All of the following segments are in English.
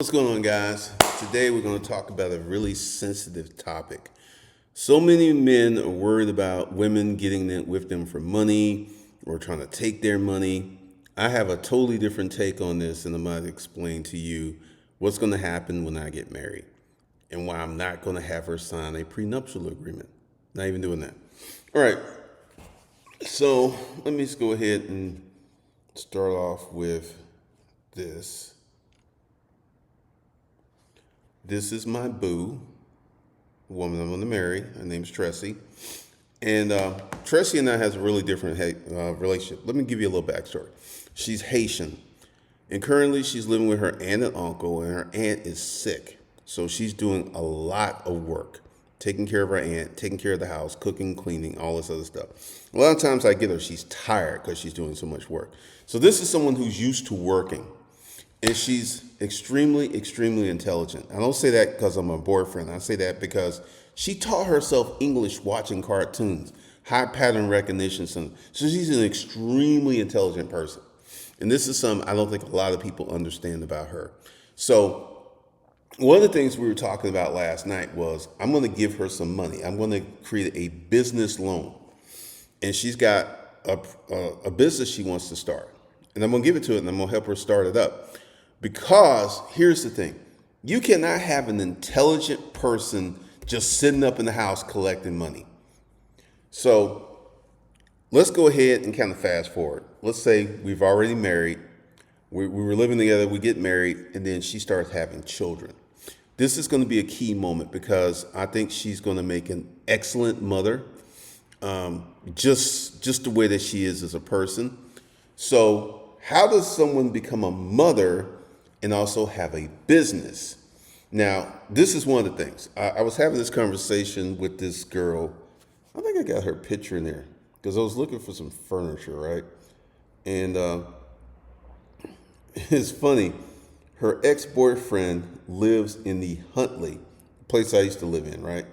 What's going on, guys? Today we're going to talk about a really sensitive topic. So many men are worried about women with them for money or trying to take their money. I have a totally different take on this, and I'm going to explain to you what's going to happen when I get married and why I'm not going to have her sign a prenuptial agreement. Not even doing that. All right. So let me just go ahead and start off with this. This is my boo, the woman I'm going to marry. Her name's Tressie. And Tressie and I has a really different relationship. Let me give you a little backstory. She's Haitian. And currently she's living with her aunt and uncle, and her aunt is sick. So she's doing a lot of work, taking care of her aunt, taking care of the house, cooking, cleaning, all this other stuff. A lot of times I get her, she's tired because she's doing so much work. So this is someone who's used to working. And she's extremely, extremely intelligent. I don't say that because I'm her boyfriend. I say that because she taught herself English watching cartoons, high pattern recognition. So she's an extremely intelligent person. And this is something I don't think a lot of people understand about her. So one of the things we were talking about last night was I'm going to give her some money. I'm going to create a business loan. And she's got a business she wants to start. And I'm going to give it to her, and I'm going to help her start it up. Because here's the thing, you cannot have an intelligent person just sitting up in the house collecting money. So let's go ahead and kind of fast forward. Let's say we've already married. We were living together, we get married, and then she starts having children. This is going to be a key moment because I think she's going to make an excellent mother, just the way that she is as a person. So how does someone become a mother and also have a business? Now, this is one of the things. I was having this conversation with this girl. I think I got her picture in there because I was looking for some furniture, right? And it's funny. Her ex-boyfriend lives in the Huntley, place I used to live in, right?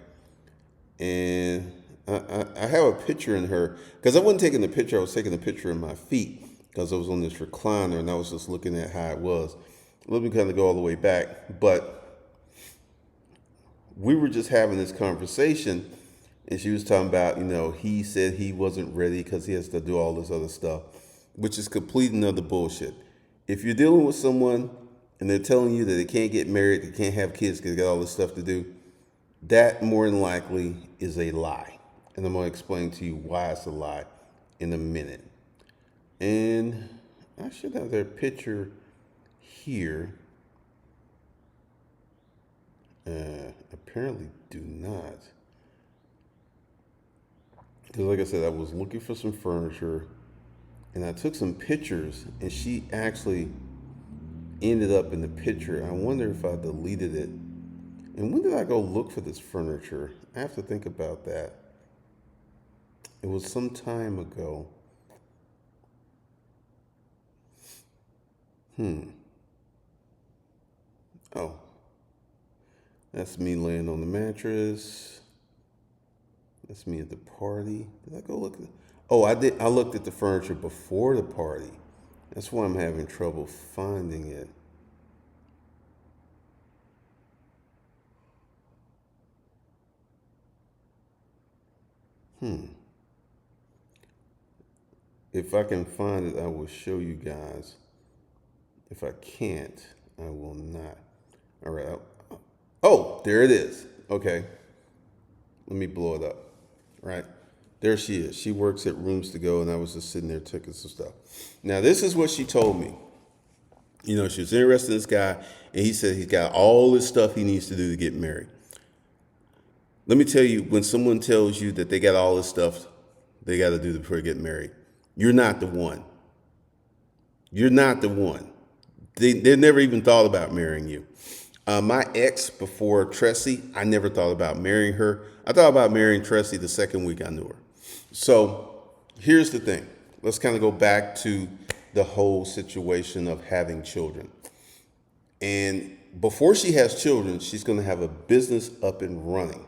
And I have a picture in her because I wasn't taking the picture. I was taking a picture of my feet because I was on this recliner and I was just looking at how it was. Let me kind of go all the way back. But we were just having this conversation and she was talking about, he said he wasn't ready because he has to do all this other stuff, which is complete and utter bullshit. If you're dealing with someone and they're telling you that they can't get married, they can't have kids because they got all this stuff to do, that more than likely is a lie. And I'm going to explain to you why it's a lie in a minute. And I should have their picture here. Apparently do not. Because like I said, I was looking for some furniture and I took some pictures and she actually ended up in the picture. I wonder if I deleted it. And when did I go look for this furniture? I have to think about that. It was some time ago. Oh, that's me laying on the mattress. That's me at the party. Did I go look at? Oh, I did. I looked at the furniture before the party. That's why I'm having trouble finding it. If I can find it, I will show you guys. If I can't, I will not. All right. Oh, there it is. Okay. Let me blow it up. Right. There she is. She works at Rooms to Go, and I was just sitting there taking some stuff. Now, this is what she told me. She was interested in this guy, and he said he's got all this stuff he needs to do to get married. Let me tell you, when someone tells you that they got all this stuff they got to do before they get married, you're not the one. You're not the one. They never even thought about marrying you. My ex before Tressie, I never thought about marrying her. I thought about marrying Tressie the second week I knew her. So here's the thing. Let's kind of go back to the whole situation of having children. And before she has children, she's going to have a business up and running.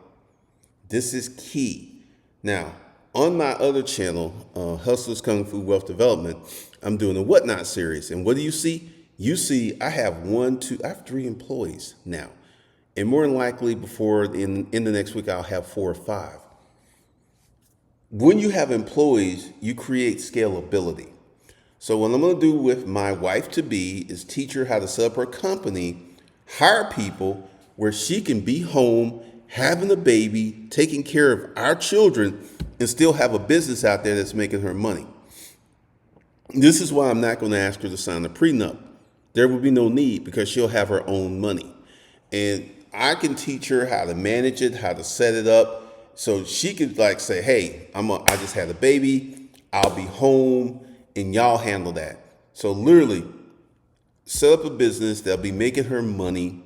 This is key. Now, on my other channel, Hustlers Kung Fu Wealth Development, I'm doing a Whatnot series. And what do you see? You see, I have I have 3 employees now. And more than likely before in the next week, I'll have 4 or 5. When you have employees, you create scalability. So what I'm going to do with my wife to be is teach her how to set up her company, hire people where she can be home, having a baby, taking care of our children, and still have a business out there that's making her money. This is why I'm not going to ask her to sign a prenup. There will be no need because she'll have her own money. And I can teach her how to manage it, how to set it up. So she could like say, hey, I just had a baby. I'll be home and y'all handle that. So literally set up a business that'll be making her money.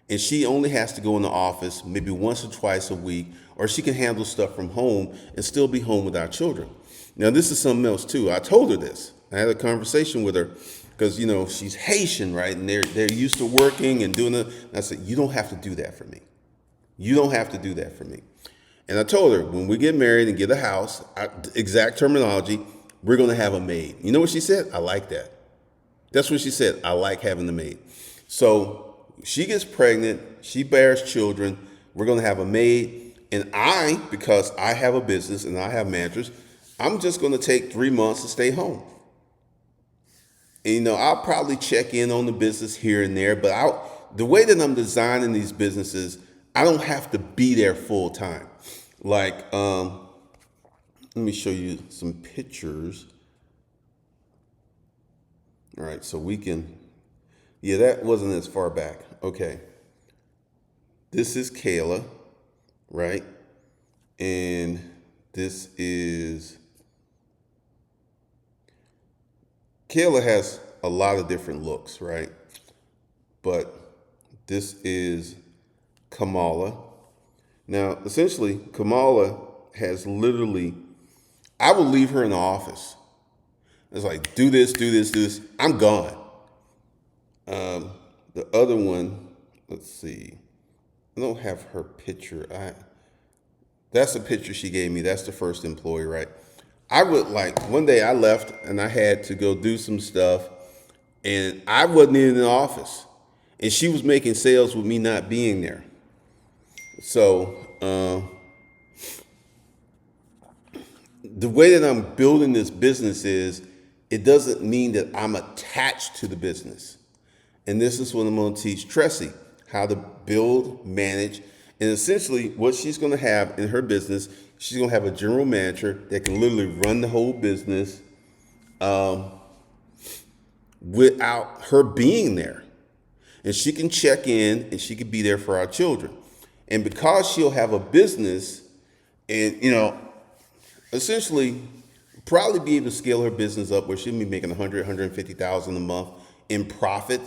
And she only has to go in the office maybe once or twice a week, or she can handle stuff from home and still be home with our children. Now, this is something else too. I told her this. I had a conversation with her because, she's Haitian, right? And they're used to working and doing it. And I said, you don't have to do that for me. You don't have to do that for me. And I told her, when we get married and get a house, exact terminology, we're going to have a maid. You know what she said? I like that. That's what she said. I like having the maid. So she gets pregnant. She bears children. We're going to have a maid. And because I have a business and I have managers, I'm just going to take 3 months to stay home. And, I'll probably check in on the business here and there. But the way that I'm designing these businesses, I don't have to be there full time. Like, let me show you some pictures. All right, so that wasn't as far back. Okay. This is Kayla, right? And Kayla has a lot of different looks, right? But this is Kamala. Now, essentially, Kamala has literally, I would leave her in the office. It's like, do this, do this, do this. I'm gone. The other one, let's see. I don't have her picture. That's the picture she gave me. That's the first employee, right? One day I left and I had to go do some stuff and I wasn't in the office. And she was making sales with me not being there. So the way that I'm building this business is, it doesn't mean that I'm attached to the business. And this is what I'm going to teach Tressie, how to build, manage, and essentially what she's going to have in her business, she's going to have a general manager that can literally run the whole business without her being there. And she can check in and she can be there for our children. And because she'll have a business and, essentially probably be able to scale her business up where she'll be making 100, 150,000 a month in profit,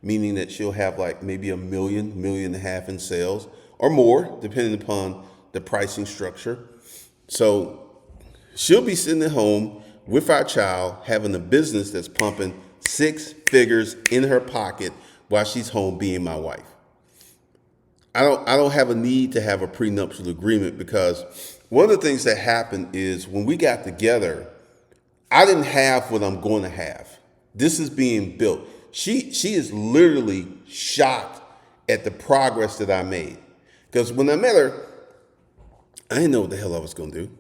meaning that she'll have like maybe $1 million, $1.5 million in sales or more, depending upon the pricing structure. So she'll be sitting at home with our child, having a business that's pumping 6 figures in her pocket while she's home being my wife. I don't have a need to have a prenuptial agreement because one of the things that happened is when we got together, I didn't have what I'm going to have. This is being built. She is literally shocked at the progress that I made. Because when I met her, I didn't know what the hell I was going to do.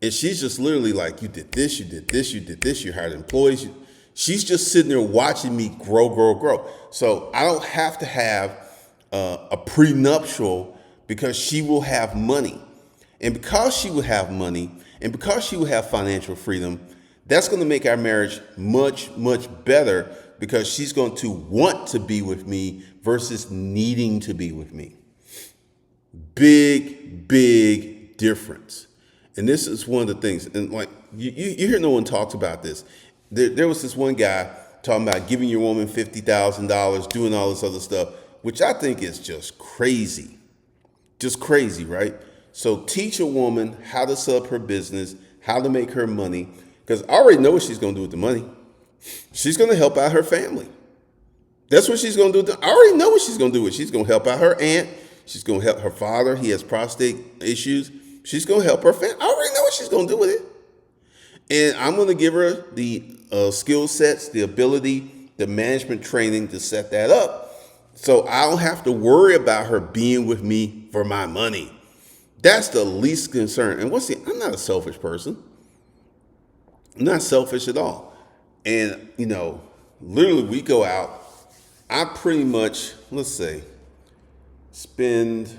And she's just literally like, you did this, you did this, you did this, you hired employees. She's just sitting there watching me grow, grow, grow. So I don't have to have a prenuptial because she will have money. And because she will have money and because she will have financial freedom, that's going to make our marriage much, much better because she's going to want to be with me versus needing to be with me. Big, big difference. And this is one of the things, and like you hear no one talks about this. There was this one guy talking about giving your woman $50,000, doing all this other stuff, which I think is just crazy. Just crazy, right? So teach a woman how to set up her business, how to make her money, because I already know what she's going to do with the money. She's going to help out her family. That's what she's going to do. I already know what she's going to do with it. She's going to help out her aunt. She's going to help her father. He has prostate issues. She's going to help her family. I already know what she's going to do with it. And I'm going to give her the skill sets, the ability the management training to set that up. So I don't have to worry about her being with me for my money. That's the least concern. And I'm not a selfish person. I'm not selfish at all. And, literally we go out. I pretty much, let's say, spend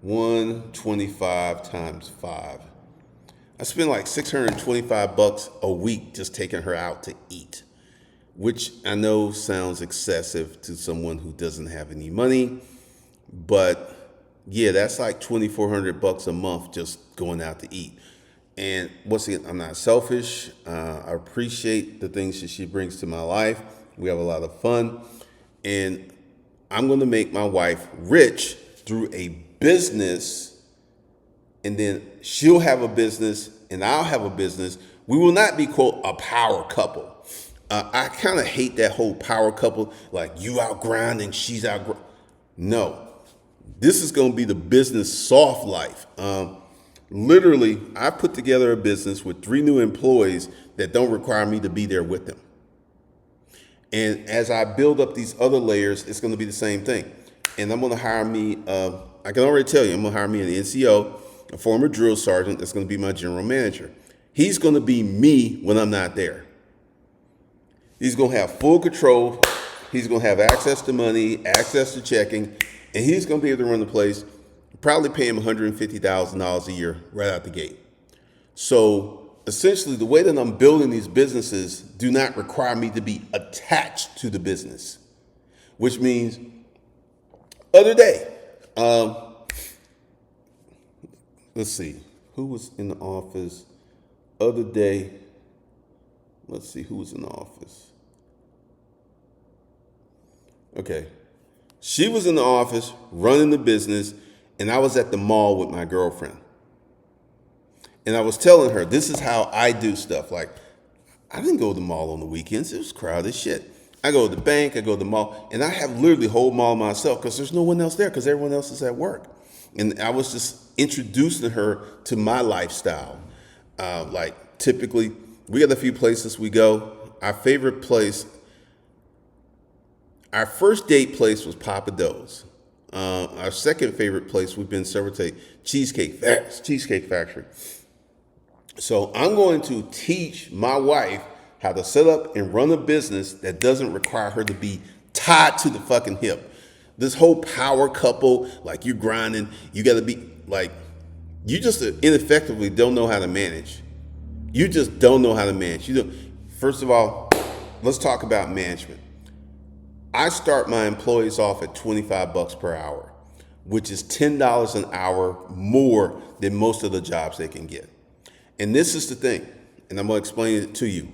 125 times 5. I spend like $625 a week just taking her out to eat, which I know sounds excessive to someone who doesn't have any money, but yeah, that's like $2,400 a month just going out to eat. And once again, I'm not selfish. I appreciate the things that she brings to my life. We have a lot of fun, and I'm going to make my wife rich through a business, and then she'll have a business and I'll have a business. We will not be, quote, a power couple. I kind of hate that whole power couple, like you out grinding, she's out. No, this is going to be the business soft life. Literally, I put together a business with 3 new employees that don't require me to be there with them. And as I build up these other layers, it's going to be the same thing. And I'm going to hire me, I can already tell you, I'm going to hire me an NCO, a former drill sergeant that's going to be my general manager. He's going to be me when I'm not there. He's going to have full control. He's going to have access to money, access to checking, and he's going to be able to run the place. Probably pay him $150,000 a year right out the gate. So essentially, the way that I'm building these businesses do not require me to be attached to the business, which means other day, let's see, who was in the office other day? Let's see, who was in the office? Okay. She was in the office running the business, and I was at the mall with my girlfriend. And I was telling her, this is how I do stuff. Like, I didn't go to the mall on the weekends. It was crowded shit. I go to the bank, I go to the mall, and I have literally the whole mall myself because there's no one else there because everyone else is at work. And I was just introducing her to my lifestyle. Like, typically, we got a few places we go. Our favorite place, our first date place was Papa Do's. Our second favorite place, we've been several times, Cheesecake Factory. So I'm going to teach my wife how to set up and run a business that doesn't require her to be tied to the fucking hip. This whole power couple, like you're grinding, you got to be like, you just ineffectively don't know how to manage. You just don't know how to manage. First of all, let's talk about management. I start my employees off at $25 per hour, which is $10 an hour more than most of the jobs they can get. And this is the thing, and I'm going to explain it to you.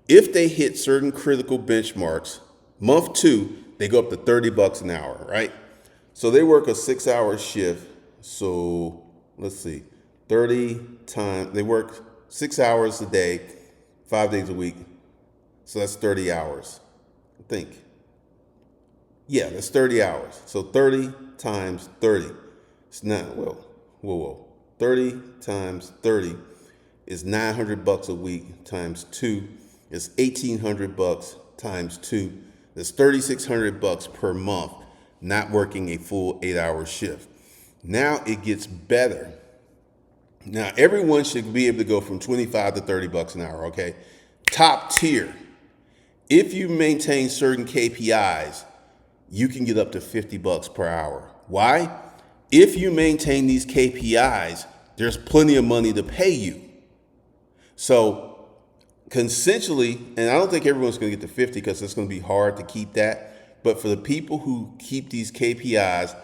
If they hit certain critical benchmarks, month 2, they go up to $30 an hour, right? So they work a 6-hour shift. So let's see, 30 times, they work 6 hours a day, 5 days a week. So that's 30 hours, I think. Yeah, that's 30 hours. So 30 times 30. It's not, whoa. 30 times 30 is $900 a week times 2 is $1,800 times 2. That's $3,600 per month, not working a full 8-hour shift. Now it gets better. Now everyone should be able to go from 25 to $30 an hour, okay? Top tier. If you maintain certain KPIs, you can get up to $50 per hour. Why? If you maintain these KPIs, there's plenty of money to pay you. So consensually, and I don't think everyone's going to get to 50 because it's going to be hard to keep that. But for the people who keep these KPIs,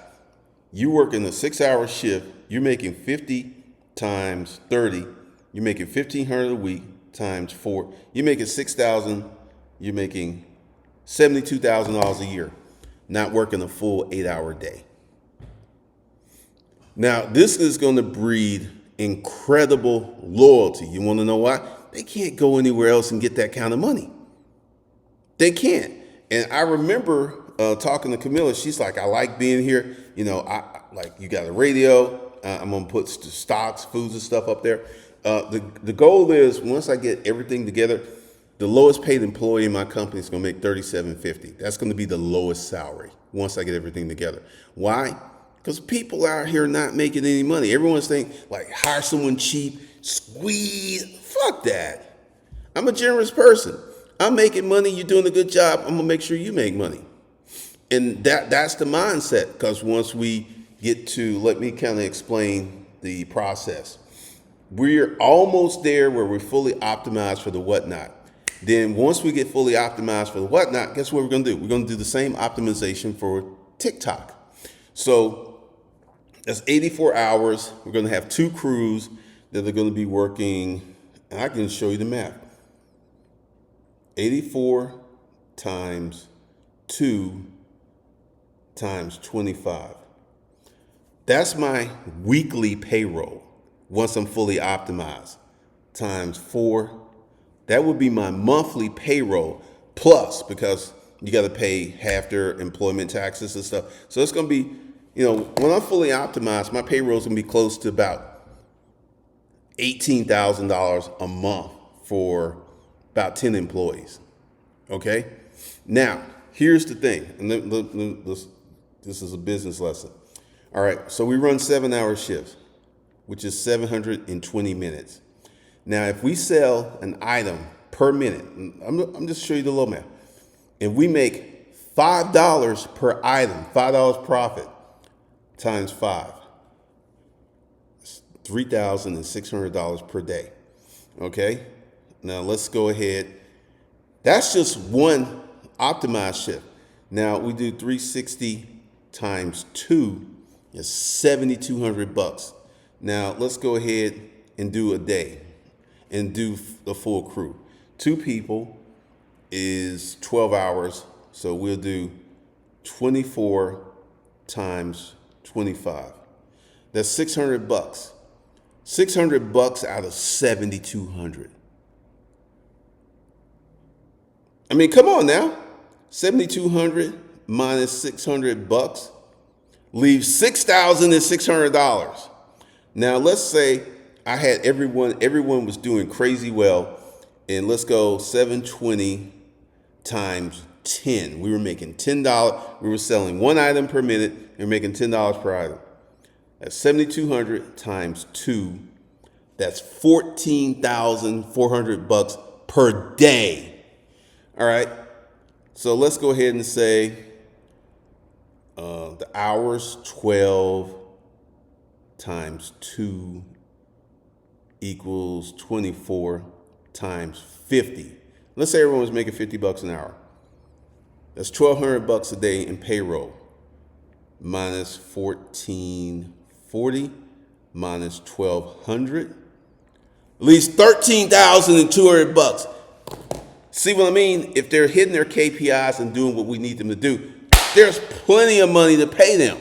you work in a 6-hour shift, you're making 50 times 30, you're making $1,500 a week times 4, you're making $6,000, you're making $72,000 a year, not working a full 8-hour day. Now, this is going to breed incredible loyalty. You want to know why? They can't go anywhere else and get that kind of money. They can't. And I remember talking to Camilla. She's like, I like being here. You know, I like, you got a radio. I'm going to put stocks, foods and stuff up there. The goal is once I get everything together, the lowest paid employee in my company is going to make $37.50. That's going to be the lowest salary once I get everything together. Why? Because people out here not making any money. Everyone's thinking like hire someone cheap, squeeze. Fuck that. I'm a generous person. I'm making money. You're doing a good job. I'm gonna make sure you make money. And that's the mindset. Because once we get to, let me kind of explain the process. We're almost there where we're fully optimized for the whatnot. Then once we get fully optimized for the whatnot, guess what we're gonna do? We're gonna do the same optimization for TikTok. So that's 84 hours. We're gonna have 2 crews that are gonna be working, and I can show you the math. 84 times 2 times 25. That's my weekly payroll once I'm fully optimized. Times 4. That would be my monthly payroll plus, because you got to pay half their employment taxes and stuff. So it's going to be, when I'm fully optimized, my payroll is going to be close to about $18,000 a month for about 10 employees. Okay. Now, here's the thing. And this is a business lesson. All right. So we run 7-hour shifts, which is 720 minutes. Now, if we sell an item per minute, I'm just showing you the low math. If we make $5 per item, $5 profit times 5, it's $3,600 per day. Okay. Now let's go ahead. That's just one optimized shift. Now we do 360 times 2 is $7,200. Now let's go ahead and do a day and do the full crew. 2 people is 12 hours. So we'll do 24 times 25. That's $600. $600 out of 7,200. I mean, come on now. 7,200 minus $600 leaves $6,600. Now, let's say I had everyone was doing crazy well, and let's go 720 times 10. We were making $10. We were selling 1 item per minute, and we're making $10 per item. That's 7,200 times 2. That's $14,400 per day. All right. So let's go ahead and say the hours, 12 times 2 equals 24 times 50. Let's say everyone was making $50 an hour. That's $1,200 a day in payroll. Minus 1,440 minus 1,200 leaves $13,200. See what I mean? If they're hitting their KPIs and doing what we need them to do, there's plenty of money to pay them.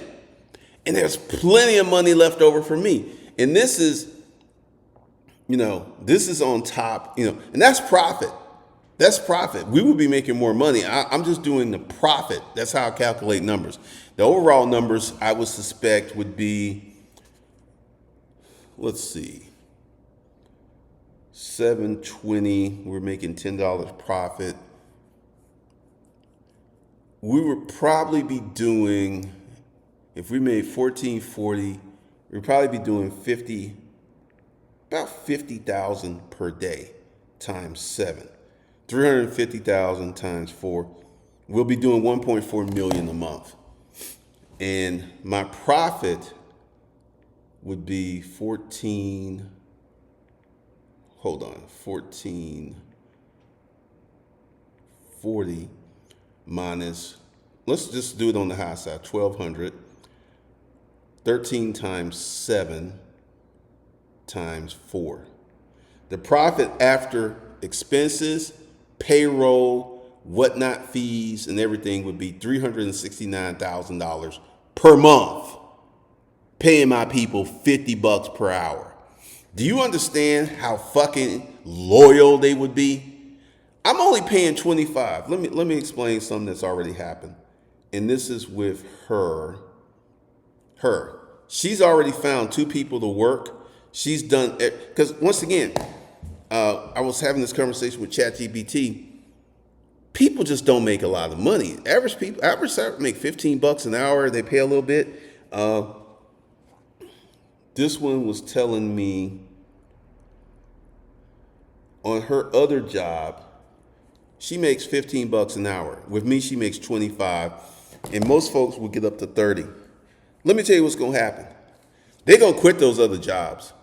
And there's plenty of money left over for me. And this is, this is on top, and that's profit. That's profit. We would be making more money. I'm just doing the profit. That's how I calculate numbers. The overall numbers I would suspect would be, let's see, 720, we're making $10 profit. We would probably be doing, if we made 1440, we'd probably be doing about 50,000 per day times 7. 350,000 times 4. We'll be doing 1.4 million a month. And my profit would be 1440 minus, let's just do it on the high side, 1,200. 13 times 7 times 4. The profit after expenses, payroll, whatnot fees, and everything would be $369,000 per month, paying my people $50 per hour. Do you understand how fucking loyal they would be? I'm only paying 25. Let me explain something that's already happened. And this is with her. She's already found 2 people to work. She's done it because once again, I was having this conversation with ChatGPT. People just don't make a lot of money. Average salary make $15 an hour. They pay a little bit. This one was telling me on her other job, she makes $15 an hour. With me, she makes 25, and most folks will get up to 30. Let me tell you what's gonna happen. They're gonna quit those other jobs.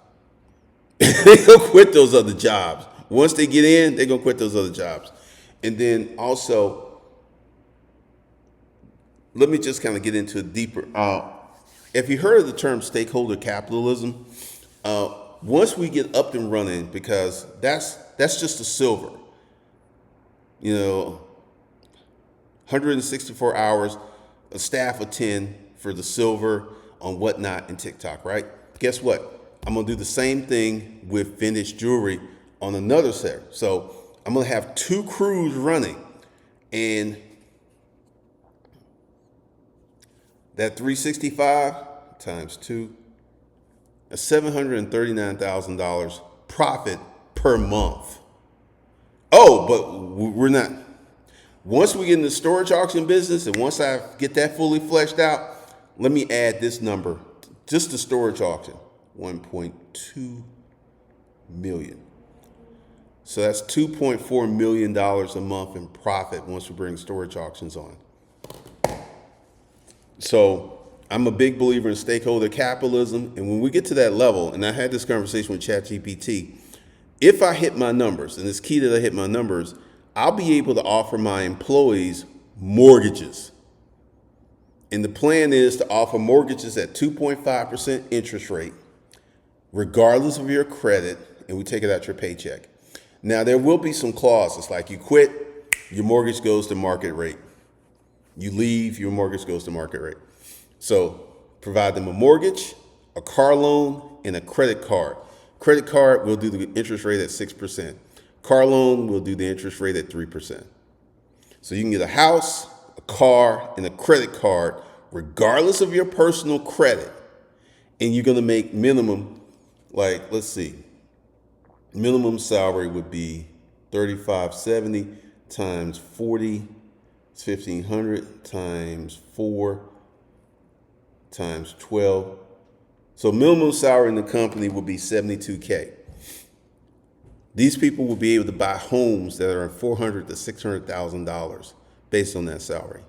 They're gonna quit those other jobs. Once they get in, they're gonna quit those other jobs. And then also, let me just kind of get into it deeper. If you heard of the term stakeholder capitalism, once we get up and running, because that's just the silver, 164 hours, a staff of 10 for the silver on Whatnot and TikTok, right? Guess what? I'm gonna do the same thing with vintage jewelry on another set. So I'm gonna have 2 crews running, and that 365 times 2, that's $739,000 profit per month. Oh, but we're not. Once we get in the storage auction business, and once I get that fully fleshed out, let me add this number, just the storage auction, 1.2 million. So that's $2.4 million a month in profit once we bring storage auctions on. So I'm a big believer in stakeholder capitalism. And when we get to that level, and I had this conversation with ChatGPT, if I hit my numbers, and it's key that I hit my numbers, I'll be able to offer my employees mortgages. And the plan is to offer mortgages at 2.5% interest rate, regardless of your credit, and we take it out your paycheck. Now, there will be some clauses, like you quit, your mortgage goes to market rate. You leave, your mortgage goes to market rate. So provide them a mortgage, a car loan, and a credit card. Credit card will do the interest rate at 6%. Car loan will do the interest rate at 3%. So you can get a house, a car, and a credit card, regardless of your personal credit. And you're gonna make minimum, like, let's see, minimum salary would be $35.70 times 40, it's $1,500 times 4 times 12. So minimum salary in the company will be $72K. These people will be able to buy homes that are $400,000 to $600,000 based on that salary.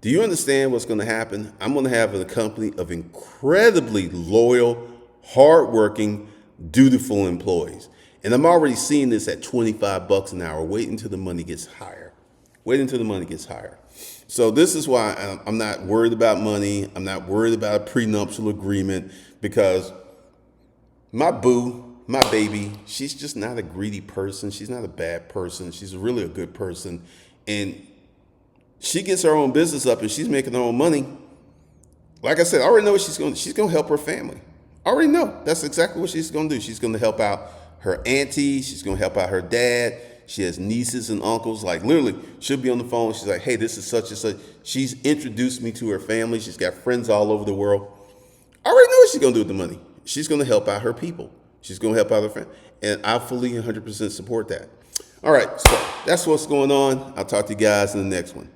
Do you understand what's going to happen? I'm going to have a company of incredibly loyal, hardworking, dutiful employees. And I'm already seeing this at $25 an hour. Wait until the money gets higher. Wait until the money gets higher. So this is why I'm not worried about money. I'm not worried about a prenuptial agreement, because my boo, my baby, she's just not a greedy person. She's not a bad person. She's really a good person. And she gets her own business up and she's making her own money. Like I said, I already know what she's going to do. She's going to help her family. I already know. That's exactly what she's going to do. She's going to help out her auntie. She's going to help out her dad. She has nieces and uncles. Like, literally, she'll be on the phone. She's like, hey, this is such and such. She's introduced me to her family. She's got friends all over the world. I already know what she's going to do with the money. She's going to help out her people. She's going to help out her family. And I fully 100% support that. All right, so that's what's going on. I'll talk to you guys in the next one.